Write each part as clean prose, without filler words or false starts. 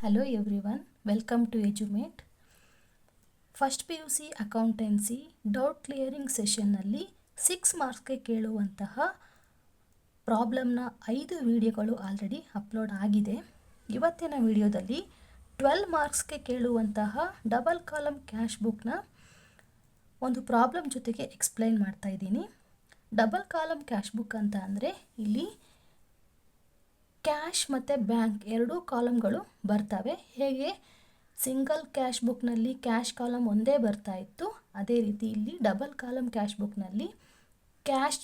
Hello everyone, welcome to Edumate. First P U C accountancy doubt clearing ಸೆಷನ್ನಲ್ಲಿ 6 ಮಾರ್ಕ್ಸ್ಗೆ ಕೇಳುವಂತಹ ಪ್ರಾಬ್ಲಮ್ನ 5 ವಿಡಿಯೋಗಳು ಆಲ್ರೆಡಿ ಅಪ್ಲೋಡ್ ಆಗಿದೆ. ಇವತ್ತಿನ ವಿಡಿಯೋದಲ್ಲಿ 12 ಮಾರ್ಕ್ಸ್ಗೆ ಕೇಳುವಂತಹ ಡಬಲ್ ಕಾಲಮ್ ಕ್ಯಾಶ್ ಬುಕ್ನ ಒಂದು ಪ್ರಾಬ್ಲಮ್ ಜೊತೆಗೆ ಎಕ್ಸ್ಪ್ಲೈನ್ ಮಾಡ್ತಾ ಇದ್ದೀನಿ. ಡಬಲ್ ಕಾಲಮ್ ಕ್ಯಾಶ್ ಬುಕ್ ಅಂತ ಅಂದರೆ ಇಲ್ಲಿ ಕ್ಯಾಶ್ ಮತ್ತು ಬ್ಯಾಂಕ್ ಎರಡೂ ಕಾಲಮ್ಗಳು ಬರ್ತವೆ. ಹೇಗೆ ಸಿಂಗಲ್ ಕ್ಯಾಶ್ ಬುಕ್ನಲ್ಲಿ ಕ್ಯಾಶ್ ಕಾಲಮ್ ಒಂದೇ ಬರ್ತಾ ಇತ್ತು, ಅದೇ ರೀತಿ ಇಲ್ಲಿ ಡಬಲ್ ಕಾಲಮ್ ಕ್ಯಾಶ್ ಬುಕ್ನಲ್ಲಿ ಕ್ಯಾಶ್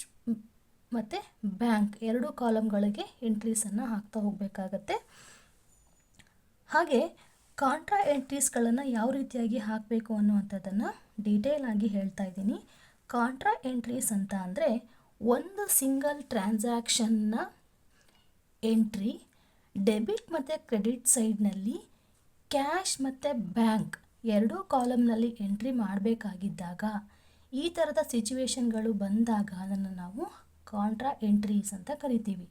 ಮತ್ತು ಬ್ಯಾಂಕ್ ಎರಡೂ ಕಾಲಮ್ಗಳಿಗೆ ಎಂಟ್ರೀಸನ್ನು ಹಾಕ್ತಾ ಹೋಗಬೇಕಾಗತ್ತೆ. ಹಾಗೆ ಕಾಂಟ್ರಾ ಎಂಟ್ರೀಸ್ಗಳನ್ನು ಯಾವ ರೀತಿಯಾಗಿ ಹಾಕಬೇಕು ಅನ್ನುವಂಥದ್ದನ್ನು ಡೀಟೇಲ್ ಆಗಿ ಹೇಳ್ತಾ ಇದ್ದೀನಿ. ಕಾಂಟ್ರಾ ಎಂಟ್ರೀಸ್ ಅಂತ ಅಂದರೆ ಒಂದು ಸಿಂಗಲ್ ಟ್ರಾನ್ಸಾಕ್ಷನ್ನ ಎಂಟ್ರಿ ಡೆಬಿಟ್ ಮತ್ತು ಕ್ರೆಡಿಟ್ ಸೈಡ್ನಲ್ಲಿ ಕ್ಯಾಶ್ ಮತ್ತು ಬ್ಯಾಂಕ್ ಎರಡೂ ಕಾಲಮ್ನಲ್ಲಿ ಎಂಟ್ರಿ ಮಾಡಬೇಕಾಗಿದ್ದಾಗ ಈ ಥರದ ಸಿಚುವೇಶನ್ಗಳು ಬಂದಾಗ ಅದನ್ನು ನಾವು ಕಾಂಟ್ರಾ ಎಂಟ್ರೀಸ್ ಅಂತ ಕರಿತೀವಿ.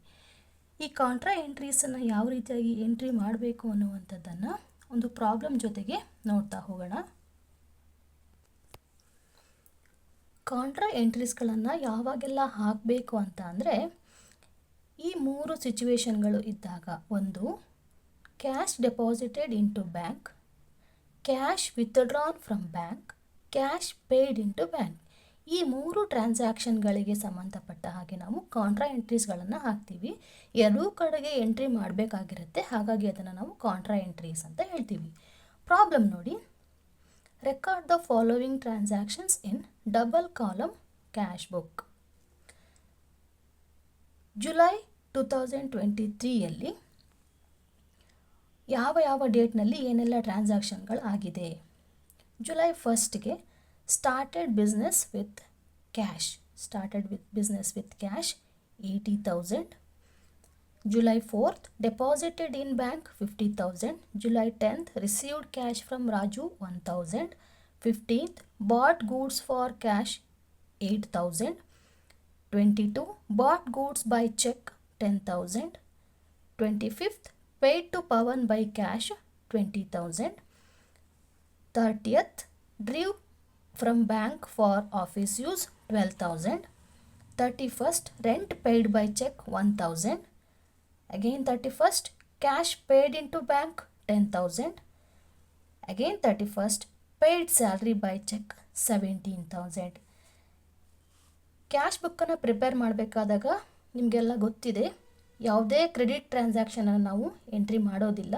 ಈ ಕಾಂಟ್ರಾ ಎಂಟ್ರೀಸನ್ನು ಯಾವ ರೀತಿಯಾಗಿ ಎಂಟ್ರಿ ಮಾಡಬೇಕು ಅನ್ನುವಂಥದ್ದನ್ನು ಒಂದು ಪ್ರಾಬ್ಲಮ್ ಜೊತೆಗೆ ನೋಡ್ತಾ ಹೋಗೋಣ. ಕಾಂಟ್ರಾ ಎಂಟ್ರೀಸ್ಗಳನ್ನು ಯಾವಾಗೆಲ್ಲ ಹಾಕಬೇಕು ಅಂತ ಅಂದರೆ ಈ 3 ಸಿಚುವೇಶನ್ಗಳು ಇದ್ದಾಗ, ಒಂದು cash deposited into bank, cash withdrawn from bank, cash paid into bank. ಈ 3 ಟ್ರಾನ್ಸಾಕ್ಷನ್ಗಳಿಗೆ ಸಂಬಂಧಪಟ್ಟ ಹಾಗೆ ನಾವು ಕಾಂಟ್ರಾ ಎಂಟ್ರೀಸ್ಗಳನ್ನು ಹಾಕ್ತೀವಿ. ಎರಡೂ ಕಡೆಗೆ ಎಂಟ್ರಿ ಮಾಡಬೇಕಾಗಿರುತ್ತೆ, ಹಾಗಾಗಿ ಅದನ್ನು ನಾವು ಕಾಂಟ್ರಾ ಎಂಟ್ರೀಸ್ ಅಂತ ಹೇಳ್ತೀವಿ. ಪ್ರಾಬ್ಲಮ್ ನೋಡಿ, record the following transactions in double column cash book. July 2023ಯಲ್ಲಿ ಯಾವ ಡೇಟ್ನಲ್ಲಿ ಏನೆಲ್ಲ ಟ್ರಾನ್ಸಾಕ್ಷನ್ಗಳು ಆಗಿದೆ. ಜುಲೈ 1ಗೆ started business with cash 80,000. July 4th deposited in bank 50,000. July 10th received cash from Raju 1,000. 15th bought goods for cash 8,000. 22 bought goods by check 10,000. 25th paid to Pawan by cash 20,000. 30th drew from bank for office use 12,000. 31st rent paid by check 1,000. Again 31st cash paid into bank 10,000. Again 31st paid salary by check 17,000. Cash ಬುಕ್ಕನ್ನು prepare ಮಾಡಬೇಕಾದಾಗ ನಿಮಗೆಲ್ಲ ಗೊತ್ತಿದೆ, ಯಾವುದೇ credit ಟ್ರಾನ್ಸಾಕ್ಷನನ್ನು ನಾವು entry ಮಾಡೋದಿಲ್ಲ.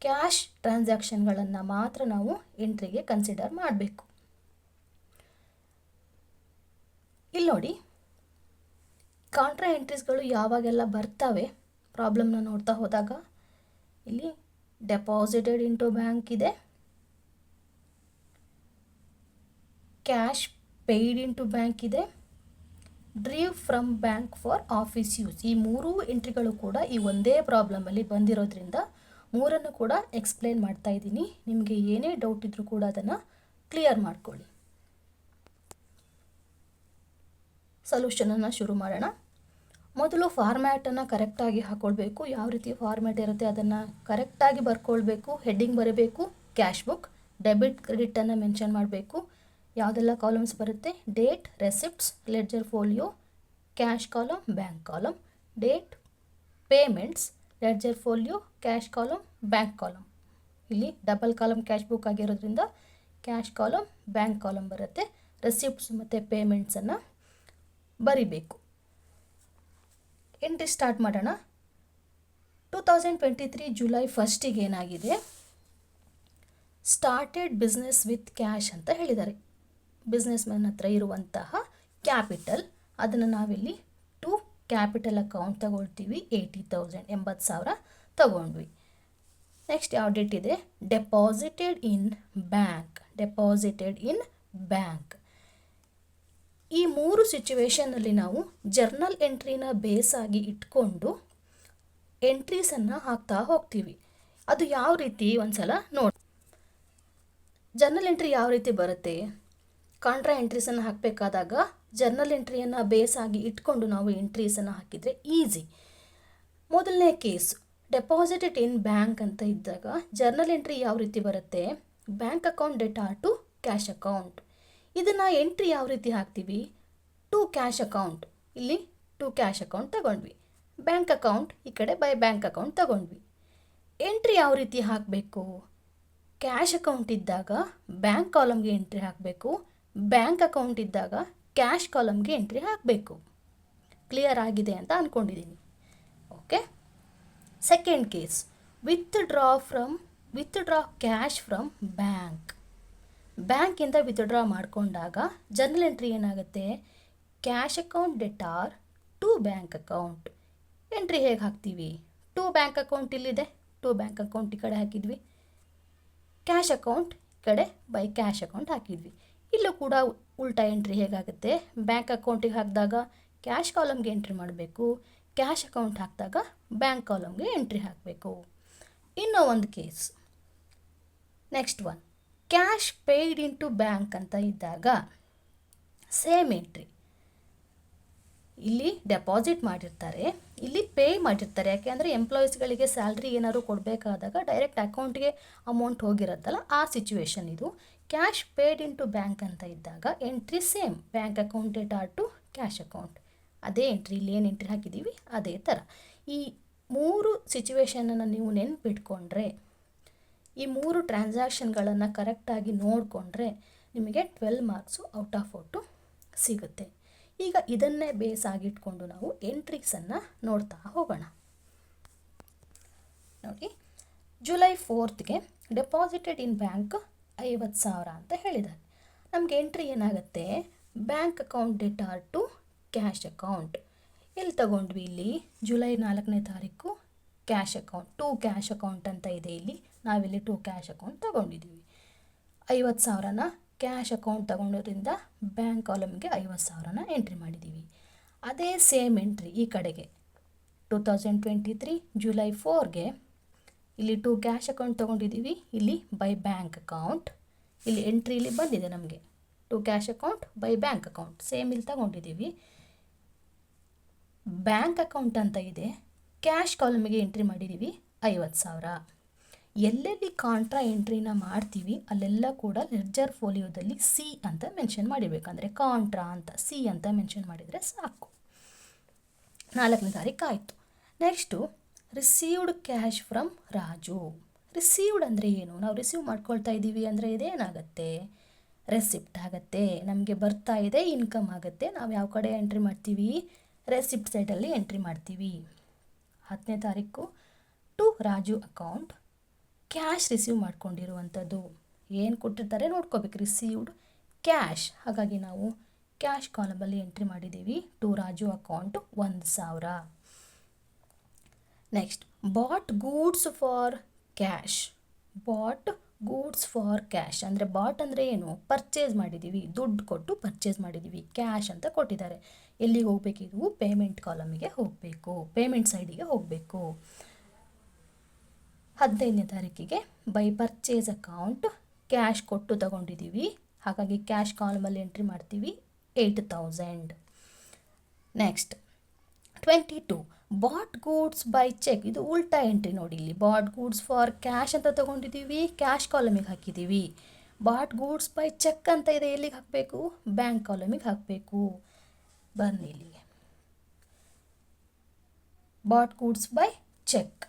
Cash ಟ್ರಾನ್ಸಾಕ್ಷನ್ಗಳನ್ನು ಮಾತ್ರ ನಾವು ಎಂಟ್ರಿಗೆ ಕನ್ಸಿಡರ್ ಮಾಡಬೇಕು. ಇಲ್ಲಿ ನೋಡಿ, ಕಾಂಟ್ರಾ ಎಂಟ್ರೀಸ್ಗಳು ಯಾವಾಗೆಲ್ಲ ಬರ್ತವೆ ಪ್ರಾಬ್ಲಮ್ನ ನೋಡ್ತಾ ಹೋದಾಗ, ಇಲ್ಲಿ ಡೆಪಾಸಿಟೆಡ್ ಇಂಟು ಬ್ಯಾಂಕ್ ಇದೆ, ಕ್ಯಾಶ್ ಪೇಯ್ಡ್ ಇಂಟು ಬ್ಯಾಂಕ್ ಇದೆ, ಡ್ರೀವ್ from bank for office use. ಈ 3 ಎಂಟ್ರಿಗಳು ಕೂಡ ಈ ಒಂದೇ ಪ್ರಾಬ್ಲಮಲ್ಲಿ ಬಂದಿರೋದ್ರಿಂದ 3 ಕೂಡ ಎಕ್ಸ್ಪ್ಲೇನ್ ಮಾಡ್ತಾ ಇದ್ದೀನಿ. ನಿಮಗೆ ಏನೇ ಡೌಟ್ ಇದ್ರೂ ಕೂಡ ಅದನ್ನು ಕ್ಲಿಯರ್ ಮಾಡ್ಕೊಳ್ಳಿ. ಸೊಲ್ಯೂಷನನ್ನು ಶುರು ಮಾಡೋಣ. ಮೊದಲು ಫಾರ್ಮ್ಯಾಟನ್ನು ಕರೆಕ್ಟಾಗಿ ಹಾಕ್ಕೊಳ್ಬೇಕು. ಯಾವ ರೀತಿ ಫಾರ್ಮ್ಯಾಟ್ ಇರುತ್ತೆ ಅದನ್ನು ಕರೆಕ್ಟಾಗಿ ಬರ್ಕೊಳ್ಬೇಕು. ಹೆಡ್ಡಿಂಗ್ ಬರೀಬೇಕು, ಕ್ಯಾಶ್ ಬುಕ್, ಡೆಬಿಟ್ ಕ್ರೆಡಿಟನ್ನು ಮೆನ್ಷನ್ ಮಾಡಬೇಕು. ಯಾವುದೆಲ್ಲ ಕಾಲಮ್ಸ್ ಬರುತ್ತೆ, date, receipts, ledger folio, cash column, bank column, date, payments, ledger folio, cash column, bank column. ಇಲ್ಲಿ ಡಬಲ್ ಕಾಲಮ್ ಕ್ಯಾಶ್ ಬುಕ್ ಆಗಿರೋದ್ರಿಂದ ಕ್ಯಾಶ್ ಕಾಲಮ್, ಬ್ಯಾಂಕ್ ಕಾಲಮ್ ಬರುತ್ತೆ. ರೆಸಿಪ್ಟ್ಸ್ ಮತ್ತು ಪೇಮೆಂಟ್ಸನ್ನು ಬರಿಬೇಕು. Entry start ಮಾಡೋಣ. 2023 July 1ಗೆ ಏನಾಗಿದೆ, ಸ್ಟಾರ್ಟೆಡ್ ಬಿಸ್ನೆಸ್ ವಿತ್ ಕ್ಯಾಶ್ ಅಂತ ಹೇಳಿದ್ದಾರೆ. Business man ಹತ್ರ ಇರುವಂತಹ ಕ್ಯಾಪಿಟಲ್, ಅದನ್ನು ನಾವಿಲ್ಲಿ ಟು ಕ್ಯಾಪಿಟಲ್ ಅಕೌಂಟ್ ತಗೊಳ್ತೀವಿ. 80,000 80,000 ತಗೊಂಡ್ವಿ. ನೆಕ್ಸ್ಟ್ ಯಾವ ಡೇಟ್ ಇದೆ, ಡೆಪಾಸಿಟೆಡ್ ಇನ್ ಬ್ಯಾಂಕ್. ಈ 3 ಸಿಚುವೇಶನ್ನಲ್ಲಿ ನಾವು ಜರ್ನಲ್ ಎಂಟ್ರಿನ ಬೇಸಾಗಿ ಇಟ್ಕೊಂಡು ಎಂಟ್ರೀಸನ್ನು ಹಾಕ್ತಾ ಹೋಗ್ತೀವಿ. ಅದು ಯಾವ ರೀತಿ ಒಂದ್ಸಲ ನೋಡಿ. ಜರ್ನಲ್ ಎಂಟ್ರಿ ಯಾವ ರೀತಿ ಬರುತ್ತೆ, ಕಾಂಟ್ರಾ ಎಂಟ್ರೀಸನ್ನು ಹಾಕಬೇಕಾದಾಗ ಜರ್ನಲ್ ಎಂಟ್ರಿಯನ್ನು ಬೇಸಾಗಿ ಇಟ್ಕೊಂಡು ನಾವು ಎಂಟ್ರೀಸನ್ನು ಹಾಕಿದರೆ ಈಸಿ. ಮೊದಲನೇ ಕೇಸ್ ಡೆಪಾಸಿಟೆಡ್ ಇನ್ ಬ್ಯಾಂಕ್ ಅಂತ ಇದ್ದಾಗ ಜರ್ನಲ್ ಎಂಟ್ರಿ ಯಾವ ರೀತಿ ಬರುತ್ತೆ? Bank account debtor to cash account. ಇದನ್ನು ಎಂಟ್ರಿ ಯಾವ ರೀತಿ ಹಾಕ್ತೀವಿ? To cash account. ಇಲ್ಲಿ ಟು ಕ್ಯಾಶ್ ಅಕೌಂಟ್ ತಗೊಂಡ್ವಿ. ಬ್ಯಾಂಕ್ ಅಕೌಂಟ್ ಈ ಕಡೆ ಬೈ ಬ್ಯಾಂಕ್ ಅಕೌಂಟ್ ತಗೊಂಡ್ವಿ. ಎಂಟ್ರಿ ಯಾವ ರೀತಿ ಹಾಕಬೇಕು? ಕ್ಯಾಶ್ ಅಕೌಂಟ್ ಇದ್ದಾಗ ಬ್ಯಾಂಕ್ ಕಾಲಮ್ಗೆ ಎಂಟ್ರಿ ಹಾಕಬೇಕು. ಬ್ಯಾಂಕ್ ಅಕೌಂಟ್ ಇದ್ದಾಗ ಕ್ಯಾಶ್ ಕಾಲಮ್ಗೆ ಎಂಟ್ರಿ ಹಾಕಬೇಕು. ಕ್ಲಿಯರ್ ಆಗಿದೆ ಅಂತ ಅಂದ್ಕೊಂಡಿದ್ದೀನಿ. Okay. Second case, withdraw cash from bank. ಬ್ಯಾಂಕಿಂದ ವಿತ್ಡ್ರಾ ಮಾಡಿಕೊಂಡಾಗ ಜರ್ನಲ್ ಎಂಟ್ರಿ ಏನಾಗುತ್ತೆ? Cash account debtor to bank account. Entry ಹೇಗೆ ಹಾಕ್ತೀವಿ? ಟು ಬ್ಯಾಂಕ್ ಅಕೌಂಟ್ ಇಲ್ಲಿದೆ, ಟು ಬ್ಯಾಂಕ್ ಅಕೌಂಟ್ ಈ ಕಡೆ ಹಾಕಿದ್ವಿ. ಕ್ಯಾಶ್ ಅಕೌಂಟ್ ಈ ಕಡೆ ಬೈ ಕ್ಯಾಶ್ ಅಕೌಂಟ್ ಹಾಕಿದ್ವಿ. ಇಲ್ಲೂ ಕೂಡ ಉಲ್ಟಾ ಎಂಟ್ರಿ ಹೇಗಾಗುತ್ತೆ? ಬ್ಯಾಂಕ್ ಅಕೌಂಟಿಗೆ ಹಾಕಿದಾಗ ಕ್ಯಾಶ್ ಕಾಲಮ್ಗೆ ಎಂಟ್ರಿ ಮಾಡಬೇಕು, ಕ್ಯಾಶ್ ಅಕೌಂಟ್ ಹಾಕಿದಾಗ ಬ್ಯಾಂಕ್ ಕಾಲಮ್ಗೆ ಎಂಟ್ರಿ ಹಾಕಬೇಕು. ಇನ್ನೂ ಒಂದು case, next one, cash paid in to bank ಅಂತ ಇದ್ದಾಗ ಸೇಮ್ ಎಂಟ್ರಿ. ಇಲ್ಲಿ ಡೆಪಾಸಿಟ್ ಮಾಡಿರ್ತಾರೆ, ಇಲ್ಲಿ ಪೇ ಮಾಡಿರ್ತಾರೆ. ಯಾಕೆಂದರೆ ಎಂಪ್ಲಾಯೀಸ್ಗಳಿಗೆ ಸ್ಯಾಲ್ರಿ ಏನಾದ್ರು ಕೊಡಬೇಕಾದಾಗ ಡೈರೆಕ್ಟ್ ಅಕೌಂಟ್ಗೆ ಅಮೌಂಟ್ ಹೋಗಿರುತ್ತಲ್ಲ, ಆ ಸಿಚುವೇಶನ್ ಇದು. Cash paid in to bank ಅಂತ ಇದ್ದಾಗ entry same, bank account debtor to cash account. ಅದೇ ಎಂಟ್ರಿ, ಇಲ್ಲಿ ಏನು ಎಂಟ್ರಿ ಹಾಕಿದ್ದೀವಿ ಅದೇ ಥರ. ಈ ಮೂರು ಸಿಚುವೇಶನನ್ನು ನೀವು ನೆನಪಿಟ್ಕೊಂಡ್ರೆ, ಈ ಮೂರು ಟ್ರಾನ್ಸಾಕ್ಷನ್ಗಳನ್ನು ಕರೆಕ್ಟಾಗಿ ನೋಡಿಕೊಂಡ್ರೆ ನಿಮಗೆ 12 ಮಾರ್ಕ್ಸು ಔಟ್ ಆಫ್ 40 ಸಿಗುತ್ತೆ. ಈಗ ಇದನ್ನೇ ಬೇಸ್ ಆಗಿಟ್ಕೊಂಡು ನಾವು ಎಂಟ್ರೀಸನ್ನು ನೋಡ್ತಾ ಹೋಗೋಣ. ನೋಡಿ, ಜುಲೈ 4ಗೆ ಡೆಪಾಸಿಟೆಡ್ ಇನ್ ಬ್ಯಾಂಕ್ 50,000 ಅಂತ ಹೇಳಿದ್ದಾರೆ. ನಮಗೆ ಎಂಟ್ರಿ ಏನಾಗುತ್ತೆ? Bank account debtor to cash account. ಎಲ್ಲಿ ತಗೊಂಡ್ವಿ? ಇಲ್ಲಿ ಜುಲೈ 4ನೇ ತಾರೀಕು cash account, to cash account ಅಂತ ಇದೆ. ಇಲ್ಲಿ ನಾವಿಲ್ಲಿ ಟು ಕ್ಯಾಶ್ ಅಕೌಂಟ್ ತಗೊಂಡಿದ್ದೀವಿ. 50,000ನ ಕ್ಯಾಶ್ ಅಕೌಂಟ್ ತಗೊಂಡೋದ್ರಿಂದ ಬ್ಯಾಂಕ್ ಕಾಲಮ್ಗೆ 50,000ನ ಎಂಟ್ರಿ ಮಾಡಿದ್ದೀವಿ. ಅದೇ ಸೇಮ್ ಎಂಟ್ರಿ ಈ ಕಡೆಗೆ 2023 ಜುಲೈ 4ಗೆ ಇಲ್ಲಿ ಟು ಕ್ಯಾಶ್ ಅಕೌಂಟ್ ತೊಗೊಂಡಿದ್ದೀವಿ. ಇಲ್ಲಿ ಬೈ ಬ್ಯಾಂಕ್ ಅಕೌಂಟ್, ಇಲ್ಲಿ ಎಂಟ್ರಿ ಇಲ್ಲಿ ಬಂದಿದೆ ನಮಗೆ to cash account by bank account. Same ಇಲ್ಲಿ ತಗೊಂಡಿದ್ದೀವಿ. ಬ್ಯಾಂಕ್ ಅಕೌಂಟ್ ಅಂತ ಇದೆ, ಕ್ಯಾಶ್ ಕಾಲಮ್ಗೆ ಎಂಟ್ರಿ ಮಾಡಿದ್ದೀವಿ 50,000. ಎಲ್ಲೆಲ್ಲಿ ಕಾಂಟ್ರಾ ಎಂಟ್ರಿನ ಮಾಡ್ತೀವಿ ಅಲ್ಲೆಲ್ಲ ಕೂಡ ಲೆಡ್ಜರ್ ಫೋಲಿಯೋದಲ್ಲಿ ಸಿ ಅಂತ ಮೆನ್ಷನ್ ಮಾಡಿರಬೇಕಂದ್ರೆ ಕಾಂಟ್ರಾ ಅಂತ ಸಿ ಅಂತ ಮೆನ್ಷನ್ ಮಾಡಿದರೆ ಸಾಕು. 4ನೇ ತಾರೀಕು ಆಯಿತು. Next received cash from Raju. Received ಅಂದರೆ ಏನು? ನಾವು ರಿಸೀವ್ ಮಾಡ್ಕೊಳ್ತಾ ಇದ್ದೀವಿ ಅಂದರೆ ಇದೇನಾಗುತ್ತೆ? ರೆಸಿಪ್ಟ್ ಆಗುತ್ತೆ. ನಮಗೆ ಬರ್ತಾ ಇದೆ, ಇನ್ಕಮ್ ಆಗುತ್ತೆ. ನಾವು ಯಾವ ಕಡೆ ಎಂಟ್ರಿ ಮಾಡ್ತೀವಿ? ರೆಸಿಪ್ಟ್ ಸೈಡಲ್ಲಿ ಎಂಟ್ರಿ ಮಾಡ್ತೀವಿ. 10ನೇ ತಾರೀಕು to Raju account cash receive ಮಾಡ್ಕೊಂಡಿರುವಂಥದ್ದು. ಏನು ಕೊಟ್ಟಿರ್ತಾರೆ ನೋಡ್ಕೋಬೇಕು, ರಿಸೀವ್ಡ್ ಕ್ಯಾಶ್. ಹಾಗಾಗಿ ನಾವು ಕ್ಯಾಶ್ ಕಾಲಮಲ್ಲಿ ಎಂಟ್ರಿ ಮಾಡಿದ್ದೀವಿ to Raju account 1,000. Next, bought goods for cash. Bought goods for cash ಅಂದರೆ ಬಾಟ್ ಅಂದರೆ ಏನು? ಪರ್ಚೇಸ್ ಮಾಡಿದ್ದೀವಿ, ದುಡ್ಡು ಕೊಟ್ಟು ಪರ್ಚೇಸ್ ಮಾಡಿದ್ದೀವಿ. ಕ್ಯಾಶ್ ಅಂತ ಕೊಟ್ಟಿದ್ದಾರೆ. ಎಲ್ಲಿಗೆ ಹೋಗಬೇಕು? ಇದು ಪೇಮೆಂಟ್ ಕಾಲಮಿಗೆ ಹೋಗಬೇಕು, ಪೇಮೆಂಟ್ ಸೈಡಿಗೆ ಹೋಗಬೇಕು. 15ನೇ ತಾರೀಕಿಗೆ ಬೈ ಪರ್ಚೇಸ್ ಅಕೌಂಟ್ ಕ್ಯಾಶ್ ಕೊಟ್ಟು ತಗೊಂಡಿದ್ದೀವಿ. ಹಾಗಾಗಿ ಕ್ಯಾಶ್ ಕಾಲಮಲ್ಲಿ ಎಂಟ್ರಿ ಮಾಡ್ತೀವಿ 8,000. Next 22 bought goods by cheque. ಇದು ಉಲ್ಟಾ ಎಂಟ್ರಿ ನೋಡಿ. ಇಲ್ಲಿ ಬಾಟ್ ಗೂಡ್ಸ್ ಫಾರ್ ಕ್ಯಾಶ್ ಅಂತ ತಗೊಂಡಿದ್ದೀವಿ, ಕ್ಯಾಶ್ ಕಾಲಮಿಗೆ ಹಾಕಿದ್ದೀವಿ. ಬಾಟ್ ಗೂಡ್ಸ್ ಬೈ ಚೆಕ್ ಅಂತ ಇದೆ, ಎಲ್ಲಿಗೆ ಹಾಕಬೇಕು? ಬ್ಯಾಂಕ್ ಕಾಲಮಿಗೆ ಹಾಕಬೇಕು. ಬನ್ನಿ ಇಲ್ಲಿಗೆ, ಬಾಟ್ ಗೂಡ್ಸ್ ಬೈ ಚೆಕ್.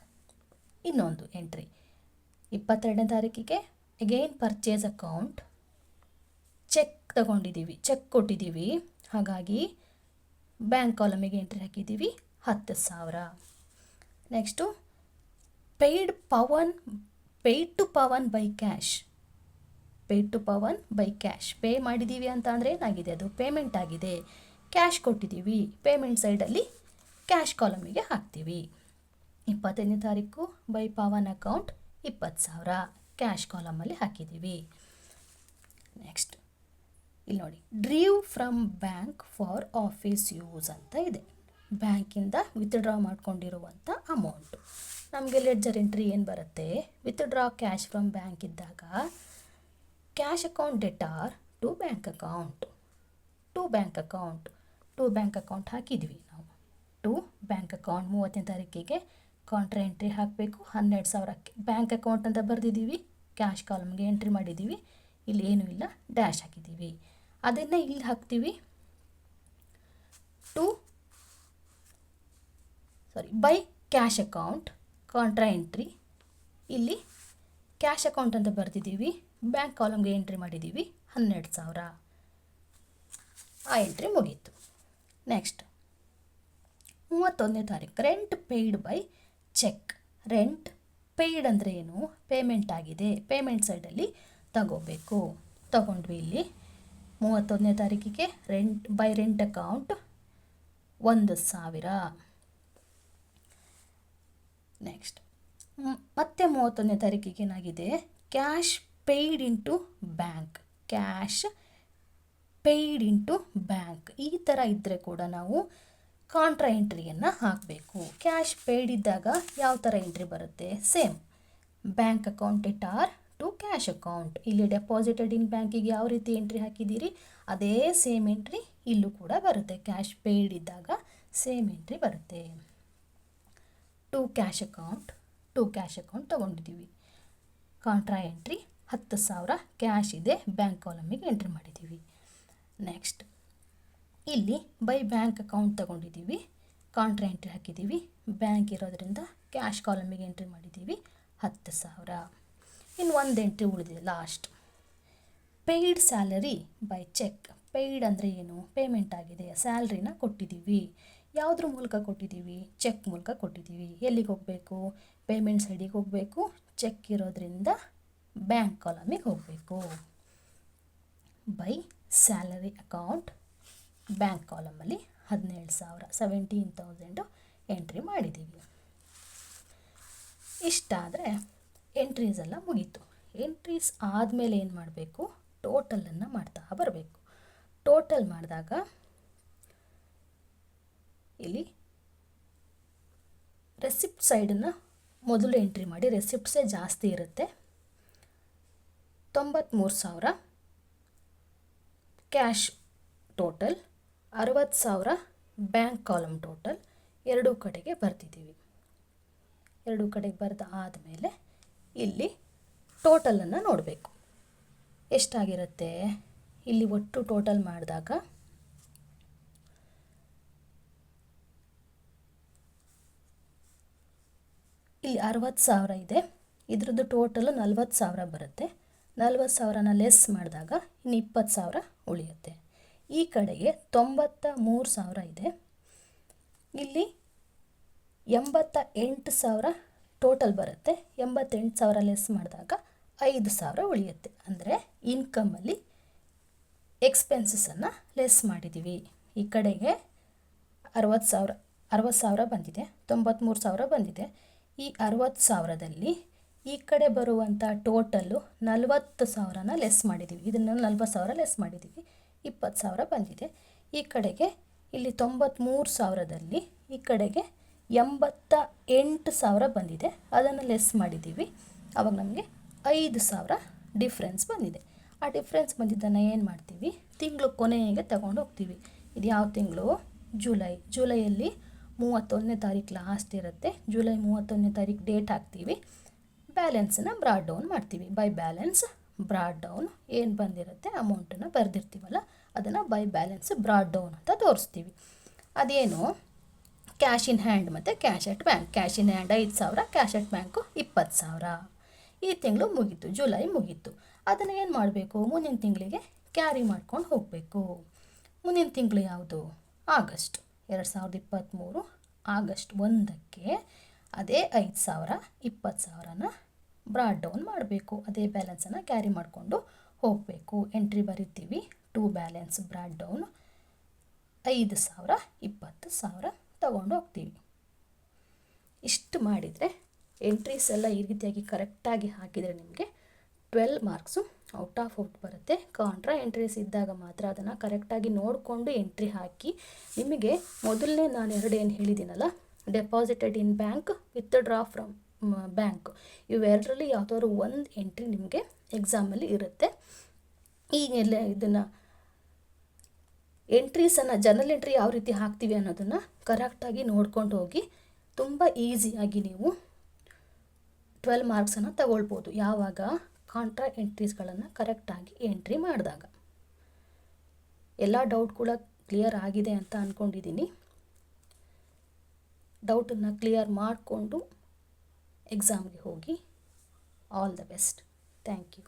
ಇನ್ನೊಂದು ಎಂಟ್ರಿ 22ನೇ ತಾರೀಕಿಗೆ ಅಗೇನ್ ಪರ್ಚೇಸ್ ಅಕೌಂಟ್ ಚೆಕ್ ತಗೊಂಡಿದ್ದೀವಿ, ಚೆಕ್ ಕೊಟ್ಟಿದ್ದೀವಿ. ಹಾಗಾಗಿ ಬ್ಯಾಂಕ್ ಕಾಲಮಿಗೆ ಎಂಟ್ರಿ ಹಾಕಿದ್ದೀವಿ 10,000. Next paid to Pavan by cash. Paid to Pavan by cash. Pay ಮಾಡಿದ್ದೀವಿ ಅಂತ ಅಂದರೆ ಏನಾಗಿದೆ? ಅದು ಪೇಮೆಂಟ್ ಆಗಿದೆ. ಕ್ಯಾಶ್ ಕೊಟ್ಟಿದ್ದೀವಿ, ಪೇಮೆಂಟ್ ಸೈಡಲ್ಲಿ ಕ್ಯಾಶ್ ಕಾಲಮಿಗೆ ಹಾಕ್ತೀವಿ. 25ನೇ ತಾರೀಕು ಬೈ ಪವನ್ ಅಕೌಂಟ್ 20,000 ಕ್ಯಾಶ್ ಕಾಲಮಲ್ಲಿ ಹಾಕಿದ್ದೀವಿ. ನೆಕ್ಸ್ಟ್ ಇಲ್ಲಿ ನೋಡಿ, drew from bank for office use ಅಂತ ಇದೆ. ಬ್ಯಾಂಕಿಂದ ವಿತ್ಡ್ರಾ ಮಾಡ್ಕೊಂಡಿರುವಂಥ ಅಮೌಂಟು. ನಮಗೆ ಲೆಡ್ಜರ್ ಎಂಟ್ರಿ ಏನು ಬರುತ್ತೆ? ವಿತ್ಡ್ರಾ ಕ್ಯಾಶ್ ಫ್ರಮ್ ಬ್ಯಾಂಕ್ ಇದ್ದಾಗ cash account debtor to bank account, to bank account ಹಾಕಿದ್ವಿ ನಾವು. ಟು ಬ್ಯಾಂಕ್ ಅಕೌಂಟ್ 30ನೇ ತಾರೀಕಿಗೆ ಕಾಂಟ್ರಾ ಎಂಟ್ರಿ ಹಾಕಬೇಕು. 12,000ಕ್ಕೆ ಬ್ಯಾಂಕ್ ಅಕೌಂಟ್ ಅಂತ ಬರೆದಿದ್ದೀವಿ, ಕ್ಯಾಶ್ ಕಾಲಮ್ಗೆ ಎಂಟ್ರಿ ಮಾಡಿದ್ದೀವಿ. ಇಲ್ಲಿ ಏನೂ ಇಲ್ಲ, ಡ್ಯಾಶ್ ಹಾಕಿದ್ದೀವಿ. ಅದನ್ನು ಇಲ್ಲಿ ಹಾಕ್ತೀವಿ. By cash account contra entry, ಇಲ್ಲಿ ಕ್ಯಾಶ್ ಅಕೌಂಟ್ ಅಂತ ಬರೆದಿದ್ದೀವಿ, ಬ್ಯಾಂಕ್ ಕಾಲಮ್ಗೆ ಎಂಟ್ರಿ ಮಾಡಿದ್ದೀವಿ 12,000. ಆ ಎಂಟ್ರಿ ಮುಗೀತು. ನೆಕ್ಸ್ಟ್ 31ನೇ ತಾರೀಕು rent paid by cheque. Rent paid ಅಂದರೆ ಏನು? ಪೇಮೆಂಟ್ ಆಗಿದೆ, ಪೇಮೆಂಟ್ ಸೈಡಲ್ಲಿ ತಗೋಬೇಕು. ತಗೊಂಡ್ವಿ. ಇಲ್ಲಿ 31ನೇ ತಾರೀಕಿಗೆ ರೆಂಟ್ ಅಕೌಂಟ್ 1,000. ನೆಕ್ಸ್ಟ್ ಮತ್ತೆ 31ನೇ ತಾರೀಕಿಗೆ ಏನಾಗಿದೆ? Cash paid into bank. Cash paid into bank. ಈ ಥರ ಇದ್ದರೆ ಕೂಡ ನಾವು ಕಾಂಟ್ರಾ ಎಂಟ್ರಿಯನ್ನು ಹಾಕಬೇಕು. ಕ್ಯಾಶ್ ಪೇಯ್ಡ್ ಇದ್ದಾಗ ಯಾವ ಥರ ಎಂಟ್ರಿ ಬರುತ್ತೆ? Same bank account or to cash account. ಇಲ್ಲಿ ಡೆಪಾಸಿಟೆಡ್ ಇನ್ ಬ್ಯಾಂಕಿಗೆ ಯಾವ ರೀತಿ ಎಂಟ್ರಿ ಹಾಕಿದ್ದೀರಿ ಅದೇ ಸೇಮ್ ಎಂಟ್ರಿ ಇಲ್ಲೂ ಕೂಡ ಬರುತ್ತೆ. ಕ್ಯಾಶ್ ಪೇಯ್ಡ್ ಇದ್ದಾಗ ಸೇಮ್ ಎಂಟ್ರಿ ಬರುತ್ತೆ. ಟು ಕ್ಯಾಶ್ ಅಕೌಂಟ್ ತೊಗೊಂಡಿದ್ದೀವಿ. ಕಾಂಟ್ರಾ ಎಂಟ್ರಿ 10,000 ಕ್ಯಾಶ್ ಇದೆ, ಬ್ಯಾಂಕ್ ಕಾಲಮಿಗೆ ಎಂಟ್ರಿ ಮಾಡಿದ್ದೀವಿ. ನೆಕ್ಸ್ಟ್ ಇಲ್ಲಿ ಬೈ ಬ್ಯಾಂಕ್ ಅಕೌಂಟ್ ತೊಗೊಂಡಿದ್ದೀವಿ, ಕಾಂಟ್ರಾ ಎಂಟ್ರಿ ಹಾಕಿದ್ದೀವಿ. ಬ್ಯಾಂಕ್ ಇರೋದ್ರಿಂದ ಕ್ಯಾಶ್ ಕಾಲಮಿಗೆ ಎಂಟ್ರಿ ಮಾಡಿದ್ದೀವಿ 10,000. ಇನ್ನು ಒಂದು ಎಂಟ್ರಿ ಉಳಿದಿದೆ last. Paid salary by cheque. Paid ಅಂದರೆ ಏನು? ಪೇಮೆಂಟ್ ಆಗಿದೆ, ಸ್ಯಾಲ್ರಿನ ಕೊಟ್ಟಿದ್ದೀವಿ. ಯಾವುದ್ರ ಮೂಲಕ ಕೊಟ್ಟಿದ್ದೀವಿ? ಚೆಕ್ ಮೂಲಕ ಕೊಟ್ಟಿದ್ದೀವಿ. ಎಲ್ಲಿಗೆ ಹೋಗಬೇಕು? ಪೇಮೆಂಟ್ ಸೈಡಿಗೆ ಹೋಗಬೇಕು. ಚೆಕ್ ಇರೋದ್ರಿಂದ ಬ್ಯಾಂಕ್ ಕಾಲಮಿಗೆ ಹೋಗಬೇಕು. ಬೈ ಸ್ಯಾಲರಿ ಅಕೌಂಟ್ ಬ್ಯಾಂಕ್ ಕಾಲಮಲ್ಲಿ 17,000 ಎಂಟ್ರಿ ಮಾಡಿದ್ದೀವಿ. ಇಷ್ಟಾದರೆ ಎಂಟ್ರೀಸ್ ಎಲ್ಲ ಮುಗೀತು. ಎಂಟ್ರೀಸ್ ಆದಮೇಲೆ ಏನು ಮಾಡಬೇಕು? ಟೋಟಲನ್ನು ಮಾಡ್ತಾ ಬರಬೇಕು. ಟೋಟಲ್ ಮಾಡಿದಾಗ ಇಲ್ಲಿ ರೆಸಿಪ್ಟ್ ಸೈಡನ್ನು ಮೊದಲು ಎಂಟ್ರಿ ಮಾಡಿ. ರೆಸಿಪ್ಟ್ಸೇ ಜಾಸ್ತಿ ಇರುತ್ತೆ. 93,000 cash total, 60,000 bank column total. ಎರಡೂ ಕಡೆಗೆ ಬರ್ತಿದ್ದೀವಿ. ಎರಡೂ ಕಡೆಗೆ ಬರೆದ ಆದಮೇಲೆ ಇಲ್ಲಿ ಟೋಟಲನ್ನು ನೋಡಬೇಕು ಎಷ್ಟಾಗಿರುತ್ತೆ. ಇಲ್ಲಿ ಒಟ್ಟು ಟೋಟಲ್ ಮಾಡಿದಾಗ ಇಲ್ಲಿ 60,000 ಇದೆ. ಇದ್ರದ್ದು ಟೋಟಲು 40,000 ಬರುತ್ತೆ. 40,000ನ ಲೆಸ್ ಮಾಡಿದಾಗ ಇನ್ನು 20,000 ಉಳಿಯುತ್ತೆ. ಈ ಕಡೆಗೆ 93,000 ಇದೆ. ಇಲ್ಲಿ 88,000 ಟೋಟಲ್ ಬರುತ್ತೆ. 88,000 ಲೆಸ್ ಮಾಡಿದಾಗ 5,000 ಉಳಿಯುತ್ತೆ. ಅಂದರೆ ಇನ್ಕಮಲ್ಲಿ ಎಕ್ಸ್ಪೆನ್ಸಸನ್ನು ಲೆಸ್ ಮಾಡಿದ್ದೀವಿ. ಈ ಕಡೆಗೆ 60,000 ಬಂದಿದೆ, 93,000 ಬಂದಿದೆ. ಈ 60,000ದಲ್ಲಿ ಈ ಕಡೆ ಬರುವಂಥ ಟೋಟಲ್ಲು 40,000ನ ಲೆಸ್ ಮಾಡಿದ್ದೀವಿ. ಇದನ್ನು 40,000 ಲೆಸ್ ಮಾಡಿದ್ದೀವಿ, 20,000 ಬಂದಿದೆ. ಈ ಕಡೆಗೆ ಇಲ್ಲಿ 93,000ದಲ್ಲಿ ಈ ಕಡೆಗೆ 88,000 ಬಂದಿದೆ. ಅದನ್ನು ಲೆಸ್ ಮಾಡಿದ್ದೀವಿ. ಆವಾಗ ನಮಗೆ 5,000 ಡಿಫ್ರೆನ್ಸ್ ಬಂದಿದೆ. ಆ ಡಿಫ್ರೆನ್ಸ್ ಬಂದಿದ್ದನ್ನು ಏನು ಮಾಡ್ತೀವಿ? ತಿಂಗಳು ಕೊನೆಗೆ ತಗೊಂಡು ಹೋಗ್ತೀವಿ. ಇದು ಯಾವ ತಿಂಗಳು? ಜುಲೈಯಲ್ಲಿ 31ನೇ ತಾರೀಕು ಲಾಸ್ಟ್ ಇರುತ್ತೆ. ಜುಲೈ 31ನೇ ತಾರೀಕು ಡೇಟ್ ಹಾಕ್ತೀವಿ. ಬ್ಯಾಲೆನ್ಸನ್ನು ಬ್ರಾಡ್ ಡೌನ್ ಮಾಡ್ತೀವಿ. ಬೈ ಬ್ಯಾಲೆನ್ಸ್ ಬ್ರಾಡ್ ಡೌನ್ ಏನು ಬಂದಿರುತ್ತೆ ಅಮೌಂಟನ್ನು ಬರೆದಿರ್ತೀವಲ್ಲ ಅದನ್ನು ಬೈ ಬ್ಯಾಲೆನ್ಸ್ ಬ್ರಾಡ್ ಡೌನ್ ಅಂತ ತೋರಿಸ್ತೀವಿ. ಅದೇನು? ಕ್ಯಾಶ್ ಇನ್ ಹ್ಯಾಂಡ್ ಮತ್ತು cash at bank. Cash in hand 5,000, cash at bank 20,000. ಈ ತಿಂಗಳು ಮುಗೀತು, ಜುಲೈ ಮುಗೀತು. ಅದನ್ನು ಏನು ಮಾಡಬೇಕು? ಮುಂದಿನ ತಿಂಗಳಿಗೆ ಕ್ಯಾರಿ ಮಾಡ್ಕೊಂಡು ಹೋಗಬೇಕು. ಮುಂದಿನ ತಿಂಗಳು ಯಾವುದು? ಆಗಸ್ಟ್ 2023 ಆಗಸ್ಟ್ 1ಕ್ಕೆ ಅದೇ 5,000, 20,000ನ ಬ್ರಾಡ್ ಡೌನ್ ಮಾಡಬೇಕು. ಅದೇ ಬ್ಯಾಲೆನ್ಸನ್ನು ಕ್ಯಾರಿ ಮಾಡಿಕೊಂಡು ಹೋಗಬೇಕು. ಎಂಟ್ರಿ ಬರಿತೀವಿ. ಟು ಬ್ಯಾಲೆನ್ಸ್ ಬ್ರಾಡ್ ಡೌನ್ 5,000, 20,000 ತಗೊಂಡು ಹೋಗ್ತೀವಿ. ಇಷ್ಟು ಮಾಡಿದರೆ ಎಂಟ್ರೀಸ್ ಎಲ್ಲ ಈ ರೀತಿಯಾಗಿ ಕರೆಕ್ಟಾಗಿ ಹಾಕಿದರೆ ನಿಮಗೆ 12 ಮಾರ್ಕ್ಸು ಔಟ್ ಆಫ್ ಔಟ್ ಬರುತ್ತೆ. ಕಾಂಟ್ರಾ ಎಂಟ್ರೀಸ್ ಇದ್ದಾಗ ಮಾತ್ರ ಅದನ್ನು ಕರೆಕ್ಟಾಗಿ ನೋಡಿಕೊಂಡು ಎಂಟ್ರಿ ಹಾಕಿ. ನಿಮಗೆ ಮೊದಲನೇ ನಾನು ಏನು ಹೇಳಿದ್ದೀನಲ್ಲ, deposited in bank, withdraw from bank, ಇವೆರಡರಲ್ಲಿ ಯಾವುದಾದ್ರು ಒಂದು ಎಂಟ್ರಿ ನಿಮಗೆ ಎಕ್ಸಾಮಲ್ಲಿ ಇರುತ್ತೆ. ಈಗೆಲ್ಲ ಇದನ್ನು ಎಂಟ್ರೀಸನ್ನು ಜರ್ನಲ್ ಎಂಟ್ರಿ ಯಾವ ರೀತಿ ಹಾಕ್ತೀವಿ ಅನ್ನೋದನ್ನು ಕರೆಕ್ಟಾಗಿ ನೋಡ್ಕೊಂಡು ಹೋಗಿ. ತುಂಬ ಈಸಿಯಾಗಿ ನೀವು 12 ಮಾರ್ಕ್ಸನ್ನು ತಗೊಳ್ಬೋದು ಯಾವಾಗ ಕಾಂಟ್ರಾ ಎಂಟ್ರೀಸ್ಗಳನ್ನು ಕರೆಕ್ಟಾಗಿ ಎಂಟ್ರಿ ಮಾಡಿದಾಗ. ಎಲ್ಲ ಡೌಟ್ ಕೂಡ ಕ್ಲಿಯರ್ ಆಗಿದೆ ಅಂತ ಅಂದ್ಕೊಂಡಿದ್ದೀನಿ. ಡೌಟನ್ನು ಕ್ಲಿಯರ್ ಮಾಡಿಕೊಂಡು ಎಕ್ಸಾಮ್ಗೆ ಹೋಗಿ. All the best. Thank you.